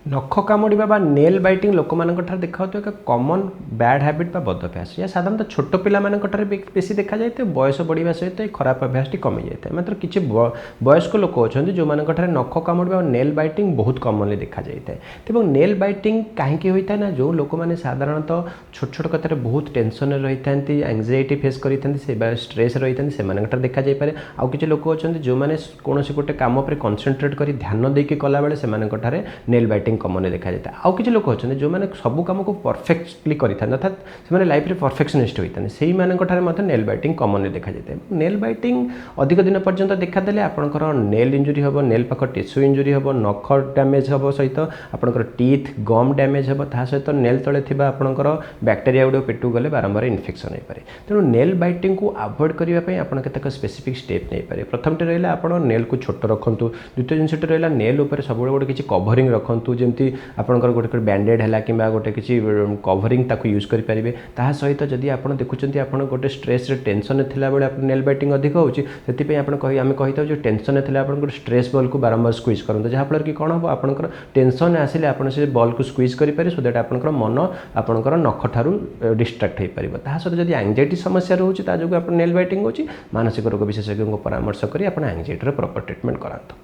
नख कामुड़ा nail batting लोक मान देखा एक कमन बैड हैबिट बद अभ्यास या साधारण छोट पिला बेसी देखा जाए बयस बढ़िया सहित खराब अभ्यास कमी जाए मात्र किसी वयस्क लोक अच्छा जो मान नख कामुड़ा नेल बैटिंग बहुत कमनली देखा जाए तो नेल बैटिंग कहीं होता है ना जो लोक मैंने साधारणतः छोट छोट कथार बहुत टेंशन रही था एंजाइटी फेस करते स्ट्रेस रही था से देखा जापे आउ कि लोक अच्छा जो मैंने कौन गोटे कम पर कनसेंट्रेट कर ध्यान देकी कला बेले से नेल बैटिंग कमन देखा जाए आउ कि लोक अच्छा जो मैंने सब कम को परफेक्टली करते अर्थात से लाइफ में परफेक्शनिस्ट होता है से नेल बैटिंग कमन देखा जाए नेल बैटिंग अधिक दिन पर्यंत देखादेले आपंकर नेल इंजुरी हम नेल पाख टिश्यू इंजुरी हम नख डैमेज हम सहित आपंकर टीथ गम डैमेज हम ता सहित नेल तले आपंकर बैक्टेरिया गुड़ पेटू गले बारंबार इन्फेक्शन हो पाए तेणु नेल बैटिंग को अवॉइड करने आप केतक स्पेसिफिक स्टेप नहीं पारे प्रथम रहा आप नेल को छोट रखु द्वितीय जिनस रहा नेल उपर सब गोटे किसी कवरिंग रखु जमी आपंकर गोटे बैंडेड है कि गोटे किसी कवरिंग ताको यूज करेंगे ता सहित जदि आप देखुं आप गोटे स्ट्रेस टेंशन थिला बेले नेल बैटिंग अधिक होची आम कही था टेंशन थिला आप गोटे स्ट्रेस बॉल को बारंबार स्क्वीज करते जहाँफल कि कौन हम आपंकर टेंशन आसिले आप से बॉल को स्क्वीज करेंगे सो दैट आपंकर मन आपंकर नख ठारू डिस्ट्राक्ट हो पार ता सहित जब एंजाइटी समस्या रोचे जो नेल बैटिंग होची मानसिक रोग विशेषज्ञ परामर्श कर एंजाइटी प्रॉपर ट्रीटमेंट कराता।